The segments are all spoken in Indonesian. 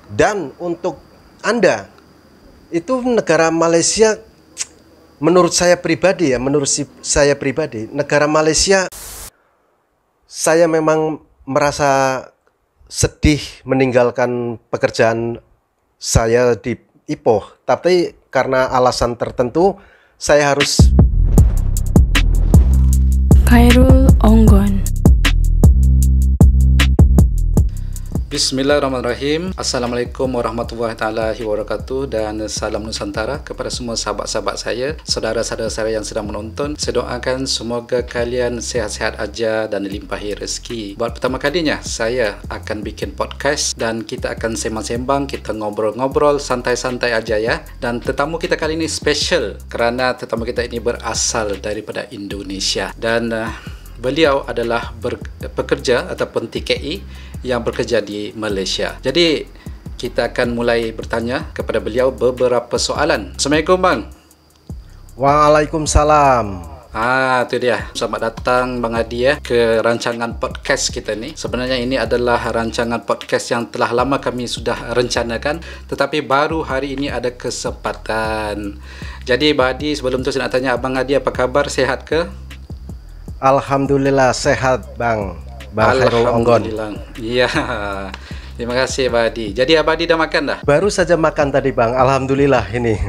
Dan untuk Anda, itu negara Malaysia, menurut saya pribadi negara Malaysia, saya memang merasa sedih meninggalkan pekerjaan saya di Ipoh, tapi karena alasan tertentu saya harus. Khairul Onggon. Bismillahirrahmanirrahim. Assalamualaikum warahmatullahi wabarakatuh dan salam Nusantara kepada semua sahabat-sahabat saya, saudara-saudara saya yang sedang menonton. Saya doakan semoga kalian sehat-sehat aja dan dilimpahi rezeki. Buat pertama kalinya saya akan bikin podcast dan kita akan sembang-sembang, kita ngobrol-ngobrol santai-santai aja ya. Dan tetamu kita kali ini special kerana tetamu kita ini berasal daripada Indonesia dan beliau adalah pekerja ataupun TKI yang bekerja di Malaysia. Jadi kita akan mulai bertanya kepada beliau beberapa soalan. Assalamualaikum bang. Waalaikumsalam. Itu dia. Selamat datang Bang Adi ya ke rancangan podcast kita ni. Sebenarnya ini adalah rancangan podcast yang telah lama kami sudah rencanakan, tetapi baru hari ini ada kesempatan. Jadi Bang Adi, sebelum tu saya nak tanya Abang Adi, apa khabar, sehat ke? Alhamdulillah sehat Bang Khairul Onggon. Iya. Terima kasih Abadi. Jadi Abadi dah makan dah? Baru saja makan tadi Bang. Alhamdulillah ini.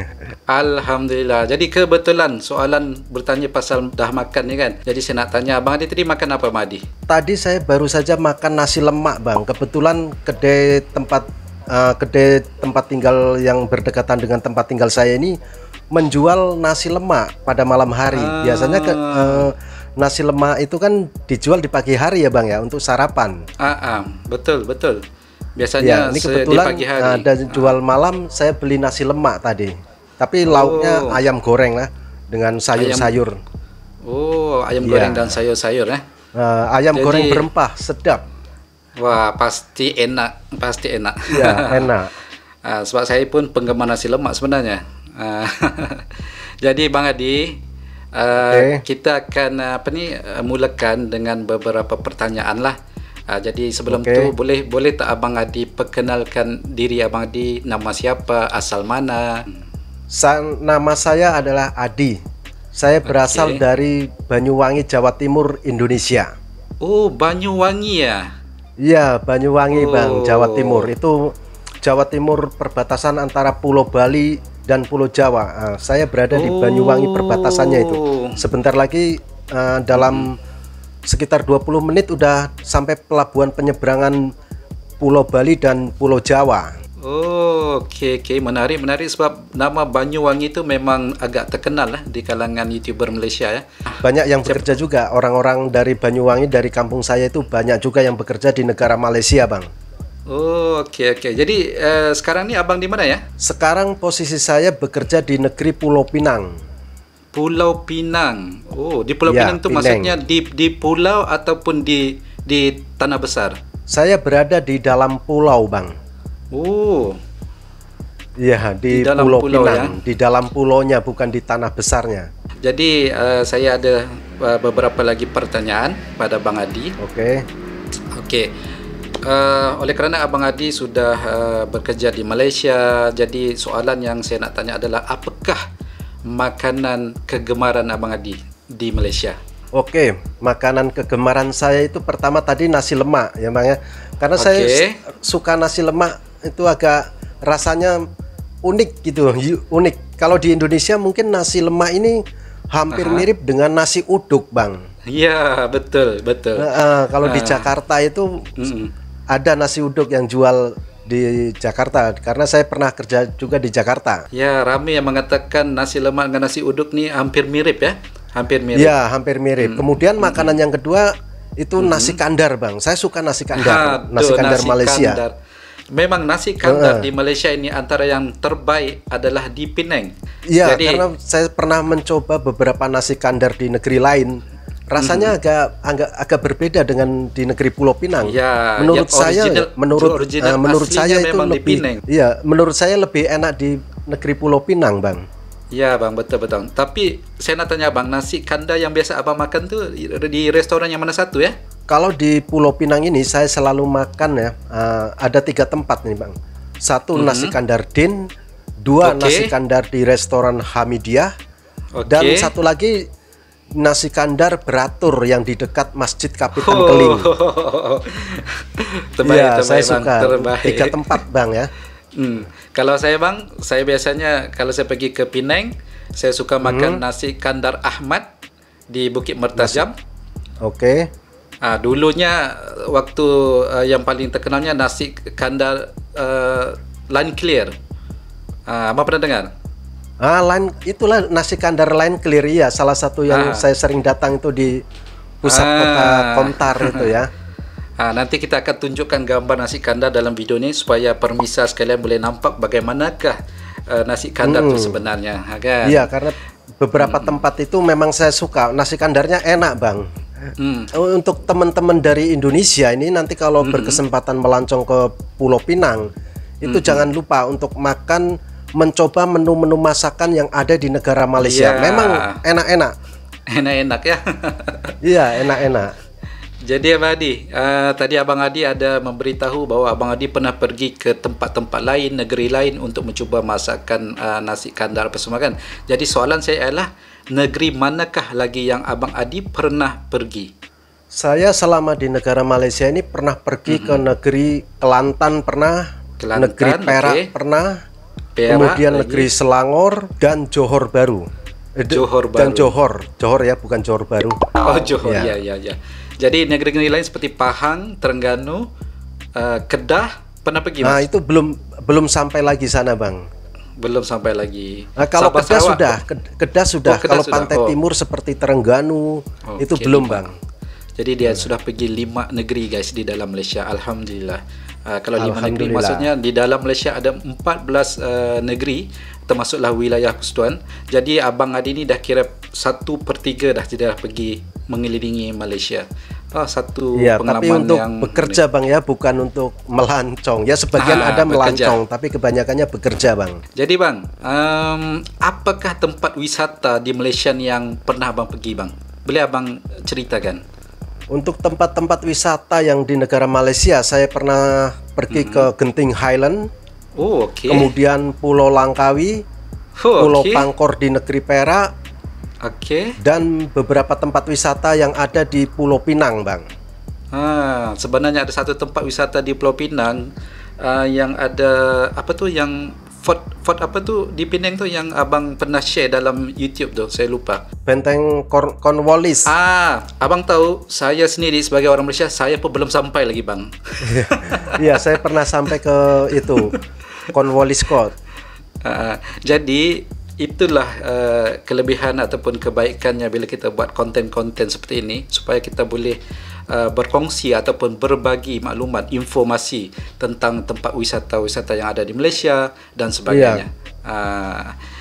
Alhamdulillah. Jadi kebetulan soalan bertanya pasal dah makan ni kan. Jadi saya nak tanya Abang Adi tadi makan apa Abang Adi? Tadi saya baru saja makan nasi lemak Bang. Kebetulan kedai tempat tinggal yang berdekatan dengan tempat tinggal saya ini menjual nasi lemak pada malam hari. Biasanya nasi lemak itu kan dijual di pagi hari ya Bang ya, untuk sarapan. Betul. Biasanya ya, ini kebetulan di pagi hari ada jual malam, saya beli nasi lemak tadi. Tapi lauknya ayam goreng lah dengan sayur-sayur. Ayam goreng dan sayur-sayur ayam goreng berempah, sedap. Wah, pasti enak. Ya, enak. Sebab saya pun penggemar nasi lemak sebenarnya. Jadi Bang Adi, kita akan mulakan dengan beberapa pertanyaan lah. Jadi sebelum tu boleh tak Abang Adi perkenalkan diri Abang Adi, nama siapa, asal mana? Nama saya adalah Adi. Saya berasal dari Banyuwangi, Jawa Timur, Indonesia. Oh, Banyuwangi ya? Iya, Banyuwangi Bang, Jawa Timur. Itu Jawa Timur perbatasan antara Pulau Bali dan Pulau Jawa. Saya berada di Banyuwangi perbatasannya itu. Sebentar lagi dalam sekitar 20 menit udah sampai pelabuhan penyeberangan Pulau Bali dan Pulau Jawa. Okey, menarik sebab nama Banyuwangi itu memang agak terkenal lah di kalangan YouTuber Malaysia ya. Banyak yang bekerja juga, orang-orang dari Banyuwangi, dari kampung saya itu banyak juga yang bekerja di negara Malaysia Bang. Okey. Jadi sekarang ni abang di mana ya? Sekarang posisi saya bekerja di negeri Pulau Pinang. Pulau Pinang. Di Pulau Pinang tu maksudnya di pulau ataupun di tanah besar? Saya berada di dalam pulau Bang. Iya, di dalam Pulau Pinang, ya? Di dalam pulaunya, bukan di tanah besarnya. Jadi saya ada beberapa lagi pertanyaan pada Bang Adi. Okey. Oleh kerana Abang Adi sudah bekerja di Malaysia, jadi soalan yang saya nak tanya adalah apakah makanan kegemaran Abang Adi di Malaysia? Makanan kegemaran saya itu pertama tadi nasi lemak ya Bang ya. Karena saya suka nasi lemak, itu agak rasanya unik gitu, unik. Kalau di Indonesia mungkin nasi lemak ini hampir mirip dengan nasi uduk Bang. Iya, betul. Kalau di Jakarta itu ada nasi uduk yang jual di Jakarta, karena saya pernah kerja juga di Jakarta. Ya, ramai yang mengatakan nasi lemak dengan nasi uduk ni hampir mirip ya. Hampir mirip. Kemudian makanan yang kedua itu nasi kandar Bang. Saya suka nasi kandar. Nasi kandar Malaysia. Memang nasi kandar di Malaysia ini antara yang terbaik adalah di Penang. Iya, karena saya pernah mencoba beberapa nasi kandar di negeri lain. Rasanya agak berbeda dengan di negeri Pulau Pinang. Ya, menurut saya itu lebih, menurut saya lebih enak di negeri Pulau Pinang Bang. Ya bang, betul. Tapi saya nak tanya bang, nasi kandar yang biasa abang makan tu di restoran yang mana satu ya? Kalau di Pulau Pinang ini saya selalu makan ya, ada 3 tempat nih bang. 1 nasi kandar din, 2 nasi kandar di restoran Hamidiah, dan 1 lagi nasi kandar beratur yang di dekat Masjid Kapitan Keling. Terbaik, saya bang. suka Terbaik. 3 tempat bang ya. Kalau saya bang, saya biasanya kalau saya pergi ke Penang, saya suka makan nasi kandar Ahmad di Bukit Mertajam. Oke. Dulunya waktu yang paling terkenalnya nasi kandar Line Clear. Abang pernah dengar? Itulah nasi kandar Line Clear ya, salah satu yang saya sering datang itu di pusat kota Komtar itu ya. Nanti kita akan tunjukkan gambar nasi kandar dalam video ini supaya permisa sekalian boleh nampak bagaimanakah nasi kandar itu sebenarnya, kan? Iya, karena beberapa tempat itu memang saya suka nasi kandarnya enak bang. Untuk teman-teman dari Indonesia ini nanti kalau berkesempatan melancong ke Pulau Pinang, itu jangan lupa untuk mencoba menu-menu masakan yang ada di negara Malaysia. Memang enak-enak. Enak-enak ya. Iya, enak-enak. Jadi Abang Adi, tadi Abang Adi ada memberitahu bahwa Abang Adi pernah pergi ke tempat-tempat lain, negeri lain untuk mencuba masakan nasi kandar apa semua kan. Jadi soalan saya adalah, negeri manakah lagi yang Abang Adi pernah pergi? Saya selama di negara Malaysia ini pernah pergi ke negeri Kelantan pernah, negeri Perak pernah, kemudian negeri Selangor dan Johor Baru. Dan Johor ya, bukan Johor Baru. Oh, Johor, ya. Jadi negeri-negeri lain seperti Pahang, Terengganu, Kedah pernah pergi Mas? Itu belum sampai lagi sana bang. Belum sampai lagi. Kalau Kedah sudah. Kalau pantai timur seperti Terengganu itu belum bang. Jadi dia sudah pergi 5 negeri guys di dalam Malaysia. Alhamdulillah. Kalau 5 negeri maksudnya di dalam Malaysia ada 14 negeri, termasuklah wilayah Persekutuan. Jadi Abang Adi ni dah kira 1/3 dah dia dah pergi mengelilingi Malaysia. Satu pengalaman tapi untuk yang bekerja bang ya, bukan untuk melancong ya. Sebagian ada melancong, tapi kebanyakannya bekerja bang. Jadi bang, apakah tempat wisata di Malaysia yang pernah abang pergi bang? Boleh abang ceritakan? Untuk tempat-tempat wisata yang di negara Malaysia, saya pernah pergi ke Genting Highland, kemudian Pulau Langkawi, Pulau Pangkor di negeri Perak, dan beberapa tempat wisata yang ada di Pulau Pinang, bang. Sebenarnya ada satu tempat wisata di Pulau Pinang yang ada apa tuh, yang fort apa tuh di Penang tuh yang abang pernah share dalam YouTube tuh, saya lupa. Benteng Cornwallis. Abang tahu, saya sendiri sebagai orang Malaysia, saya pun belum sampai lagi bang. Iya, saya pernah sampai ke itu Cornwallis Court. Jadi itulah kelebihan ataupun kebaikannya bila kita buat konten-konten seperti ini, supaya kita boleh berkongsi ataupun berbagi maklumat, informasi tentang tempat wisata-wisata yang ada di Malaysia dan sebagainya.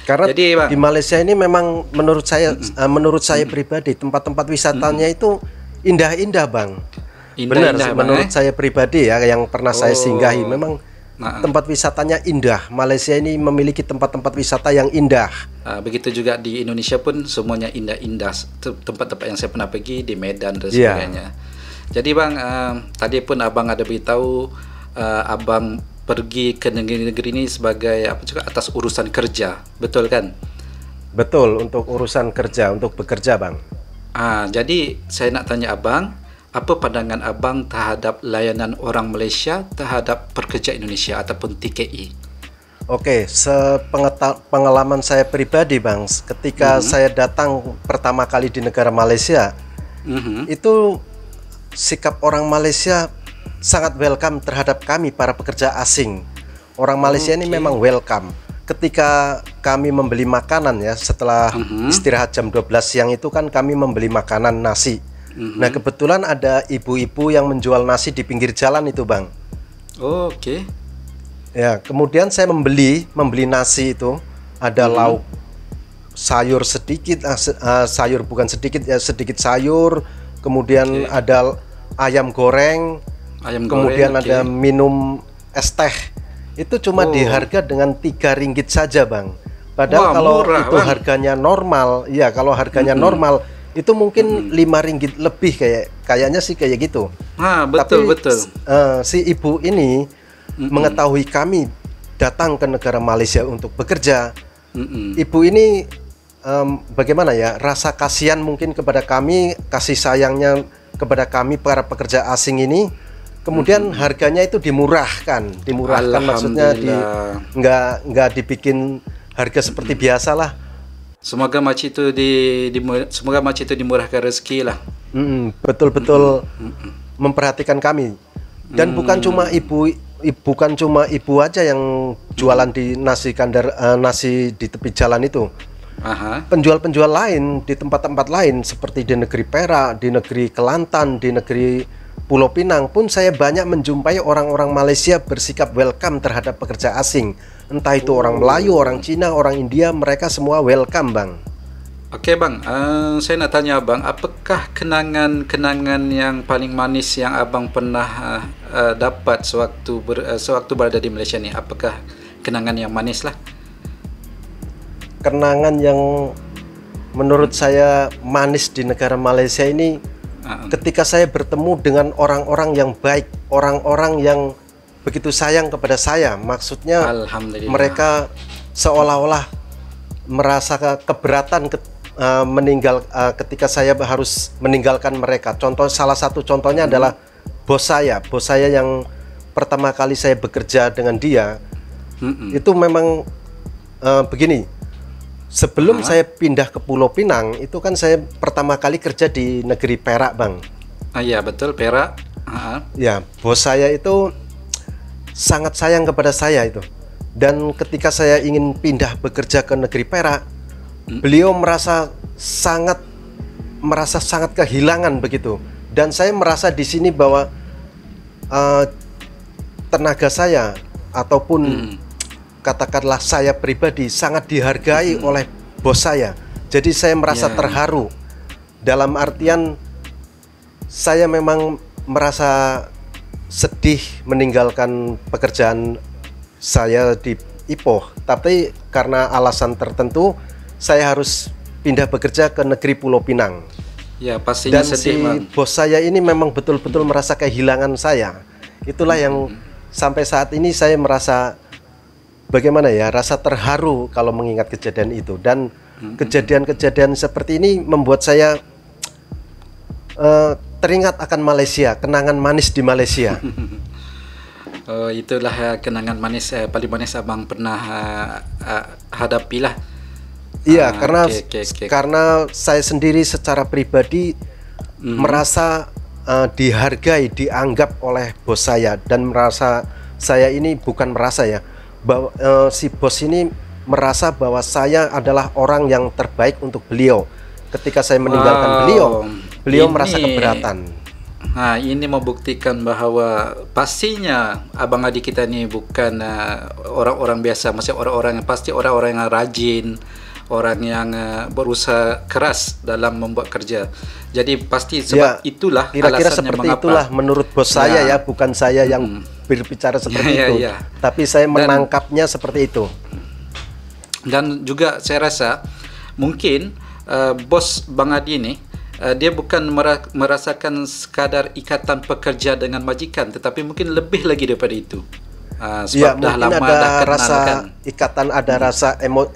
Karena jadi, di Malaysia ini memang menurut saya pribadi tempat-tempat wisatanya itu indah-indah bang. Benar, menurut saya pribadi ya, yang pernah saya singgahi, memang tempat wisatanya indah. Malaysia ini memiliki tempat-tempat wisata yang indah. Begitu juga di Indonesia pun semuanya indah-indah. Tempat-tempat yang saya pernah pergi di Medan dan sebagainya. Jadi bang, tadi pun abang ada beritahu abang pergi ke negeri-negeri ini sebagai apa juga, atas urusan kerja, betul kan? Betul, untuk urusan kerja, untuk bekerja bang. Jadi saya nak tanya abang, apa pandangan abang terhadap layanan orang Malaysia terhadap pekerja Indonesia ataupun TKI? Oke, pengalaman saya pribadi bang, ketika saya datang pertama kali di negara Malaysia, itu sikap orang Malaysia sangat welcome terhadap kami para pekerja asing. Orang Malaysia ini memang welcome. Ketika kami membeli makanan ya, setelah istirahat jam 12 siang itu kan kami membeli makanan nasi. Nah kebetulan ada ibu-ibu yang menjual nasi di pinggir jalan itu bang. Ya, kemudian saya membeli nasi itu, ada lauk, sayur sedikit, sayur bukan sedikit ya, sedikit sayur, kemudian ada ayam goreng, kemudian ada minum es teh. Itu cuma di harga dengan 3 ringgit saja bang. Padahal kalau murah, itu bang. Harganya normal, ya kalau harganya normal itu mungkin 5 ringgit lebih, kayaknya sih kayak gitu. Betul. Tapi si ibu ini mengetahui kami datang ke negara Malaysia untuk bekerja. Ibu ini bagaimana ya, rasa kasihan mungkin kepada kami, kasih sayangnya kepada kami para pekerja asing ini. Kemudian harganya itu dimurahkan maksudnya nggak dibikin harga seperti biasa lah. Semoga macam itu semoga macam itu dimurahkan rezeki lah. Betul-betul memperhatikan kami. Dan bukan cuma ibu aja yang jualan di nasi di tepi jalan itu. Penjual-penjual lain di tempat-tempat lain seperti di negeri Perak, di negeri Kelantan, di negeri Pulau Pinang pun saya banyak menjumpai orang-orang Malaysia bersikap welcome terhadap pekerja asing. Entah itu orang Melayu, orang Cina, orang India, mereka semua welcome, Bang. Oke, Bang, saya nak tanya Abang, apakah kenangan-kenangan yang paling manis yang Abang pernah dapat sewaktu berada di Malaysia ni? Apakah kenangan yang manis lah? Kenangan yang menurut saya manis di negara Malaysia ini ketika saya bertemu dengan orang-orang yang baik, orang-orang yang begitu sayang kepada saya. Maksudnya mereka seolah-olah merasa keberatan ketika saya harus meninggalkan mereka. Salah satu contohnya adalah bos saya yang pertama kali saya bekerja dengan dia. Itu memang begini. Sebelum saya pindah ke Pulau Pinang, itu kan saya pertama kali kerja di negeri Perak, Bang. Iya, betul, Perak. Ya, bos saya itu sangat sayang kepada saya itu. Dan ketika saya ingin pindah bekerja ke negeri Perak, beliau merasa sangat kehilangan begitu. Dan saya merasa di sini bahwa tenaga saya ataupun katakanlah saya pribadi sangat dihargai oleh bos saya. Jadi saya merasa terharu. Dalam artian saya memang merasa sedih meninggalkan pekerjaan saya di Ipoh, tapi karena alasan tertentu saya harus pindah bekerja ke negeri Pulau Pinang. Ya, pastinya dan sedih, Bang. Bos saya ini memang betul-betul merasa kehilangan saya. Itulah yang sampai saat ini saya merasa bagaimana ya, rasa terharu kalau mengingat kejadian itu. Dan kejadian-kejadian seperti ini membuat saya teringat akan Malaysia, kenangan manis di Malaysia. Oh, itulah kenangan manis paling manis Abang pernah hadapilah. Iya, karena saya sendiri secara pribadi merasa dihargai, dianggap oleh bos saya, dan merasa saya ini bukan merasa ya, bahwa si bos ini merasa bahwa saya adalah orang yang terbaik untuk beliau. Ketika saya meninggalkan beliau merasa keberatan. Nah, ini membuktikan bahawa pastinya abang adik kita ni bukan orang-orang biasa, maksudnya orang-orang yang pasti orang-orang yang rajin, orang yang berusaha keras dalam membuat kerja. Jadi pasti sebab itulah kira-kira alasannya seperti mengapa. Itulah menurut bos saya ya, bukan saya yang berbicara seperti itu. Tapi saya menangkapnya seperti itu. Dan juga saya rasa mungkin bos Bang Adi ni dia bukan merasakan sekadar ikatan pekerja dengan majikan, tetapi mungkin lebih lagi daripada itu. Sebab dah lama ada dah kenal rasa kan.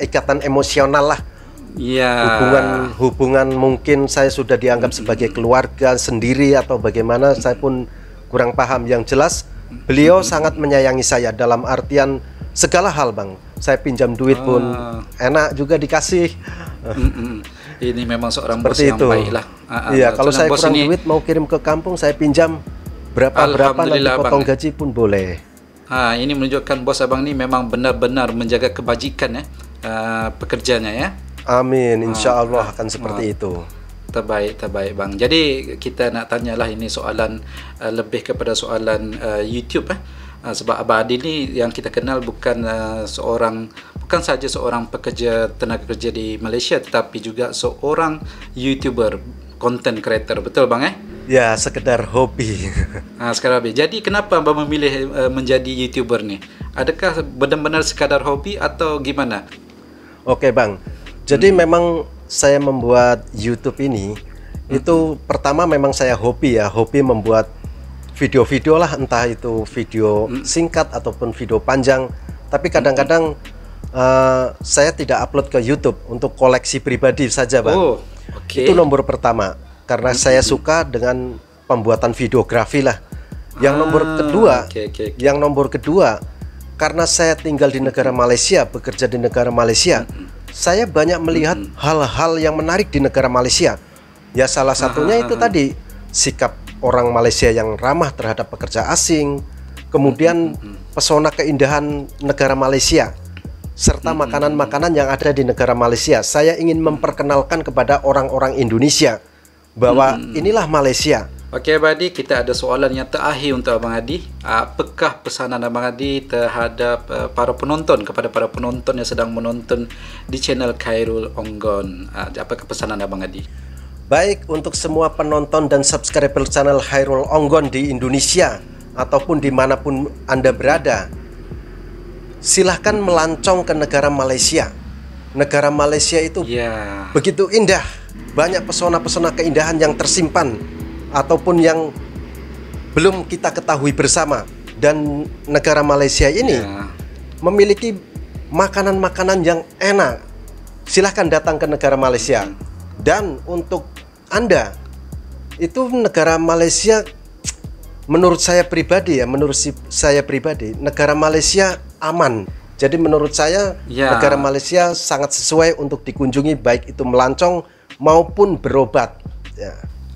Ikatan emosional lah. Ya. Hubungan mungkin saya sudah dianggap sebagai keluarga sendiri atau bagaimana, saya pun kurang paham. Yang jelas beliau sangat menyayangi saya dalam artian segala hal, Bang. Saya pinjam duit pun enak juga dikasih. Ini memang seorang bos seperti yang itu. baik lah. Iya, kalau saya kurang duit mau kirim ke kampung, saya pinjam berapa nanti potong gaji pun boleh. Ini menunjukkan bos abang ni memang benar-benar menjaga kebajikan pekerjanya ya. Amin, insya Allah akan seperti itu. Terbaik Bang. Jadi kita nak tanyalah ini soalan lebih kepada soalan YouTube sebab Abang Adi ni yang kita kenal bukan saja seorang pekerja tenaga kerja di Malaysia, tetapi juga seorang YouTuber, content creator, betul Bang Ya, sekedar hobi. Sekedar hobi. Jadi kenapa Abang memilih menjadi YouTuber ni? Adakah benar-benar sekadar hobi atau gimana? Oke Bang. Jadi memang saya membuat YouTube ini itu pertama memang saya hobi membuat video-video lah, entah itu video singkat ataupun video panjang. Tapi kadang-kadang saya tidak upload ke YouTube untuk koleksi pribadi saja, Bang. Oh, oke. Itu nomor pertama, karena saya suka dengan pembuatan videografi lah. Yang nomor kedua, karena saya tinggal di negara Malaysia, bekerja di negara Malaysia, saya banyak melihat hal-hal yang menarik di negara Malaysia. Ya salah satunya itu tadi, sikap orang Malaysia yang ramah terhadap pekerja asing, kemudian pesona keindahan negara Malaysia, serta makanan-makanan yang ada di negara Malaysia. Saya ingin memperkenalkan kepada orang-orang Indonesia bahwa inilah Malaysia. Okey Abang Adi, kita ada soalan yang terakhir untuk Abang Adi. Apakah pesanan Abang Adi terhadap para penonton, kepada para penonton yang sedang menonton di channel Khairul Onggon? Apakah pesanan Abang Adi? Baik, untuk semua penonton dan subscriber channel Khairul Onggon di Indonesia ataupun dimanapun Anda berada, silahkan melancong ke negara Malaysia. Negara Malaysia itu begitu indah, banyak pesona-pesona keindahan yang tersimpan ataupun yang belum kita ketahui bersama. Dan negara Malaysia ini memiliki makanan-makanan yang enak. Silahkan datang ke negara Malaysia. Dan untuk Anda, itu negara Malaysia, menurut saya pribadi negara Malaysia aman. Jadi menurut saya negara Malaysia sangat sesuai untuk dikunjungi, baik itu melancong maupun berobat.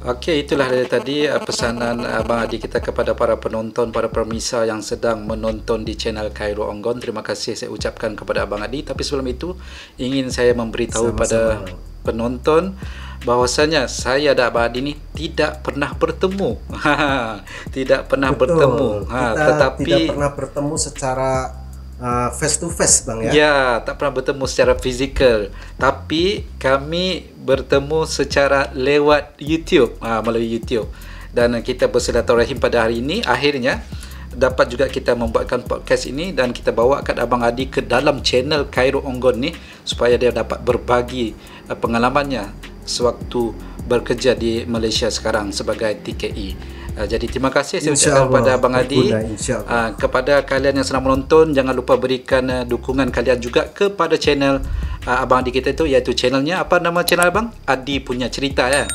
Okey, itulah tadi pesanan Abang Adi kita kepada para penonton, para pemirsa yang sedang menonton di channel Khairul Onggon. Terima kasih saya ucapkan kepada Abang Adi. Tapi sebelum itu, ingin saya memberitahu pada penonton bahwasanya saya dan Abang Adi ni tidak pernah bertemu. Tidak pernah bertemu. Kita tidak pernah bertemu secara face to face, Bang, ya? Ya, tak pernah bertemu secara fizikal. Tapi kami bertemu secara lewat YouTube, melalui YouTube. Dan kita bersilaturahim pada hari ini. Akhirnya dapat juga kita membuatkan podcast ini dan kita bawakan Abang Adi ke dalam channel Khairul Onggon ni supaya dia dapat berbagi pengalamannya sewaktu bekerja di Malaysia sekarang sebagai TKE. Jadi terima kasih saya ucapkan kepada Abang Adi. Kepada kalian yang sedang menonton, jangan lupa berikan dukungan kalian juga kepada channel Abang Adi kita itu, iaitu channelnya, apa nama channel Abang? Adi Punya Cerita, ya?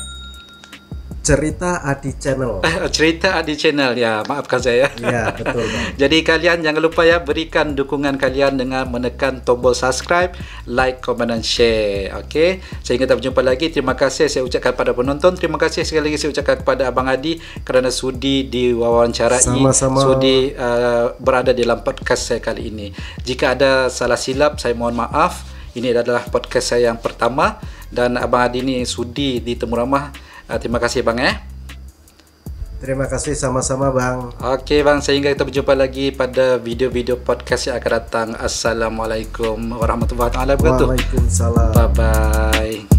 Cerita Adi Channel. Cerita Adi Channel, ya, maafkan saya. Ya, betul, Bang. Jadi kalian jangan lupa ya, berikan dukungan kalian dengan menekan tombol subscribe, like, komen dan share. Okey, sehingga kita berjumpa lagi. Terima kasih saya ucapkan kepada penonton. Terima kasih sekali lagi saya ucapkan kepada Abang Adi kerana sudi diwawancarai, sudi berada dalam podcast saya kali ini. Jika ada salah silap, saya mohon maaf. Ini adalah podcast saya yang pertama dan Abang Adi ni sudi ditemu ramah. Terima kasih Bang, Terima kasih, sama-sama Bang. Okey Bang, sehingga kita berjumpa lagi pada video-video podcast yang akan datang. Assalamualaikum warahmatullahi wabarakatuh. Waalaikumsalam. Bye bye.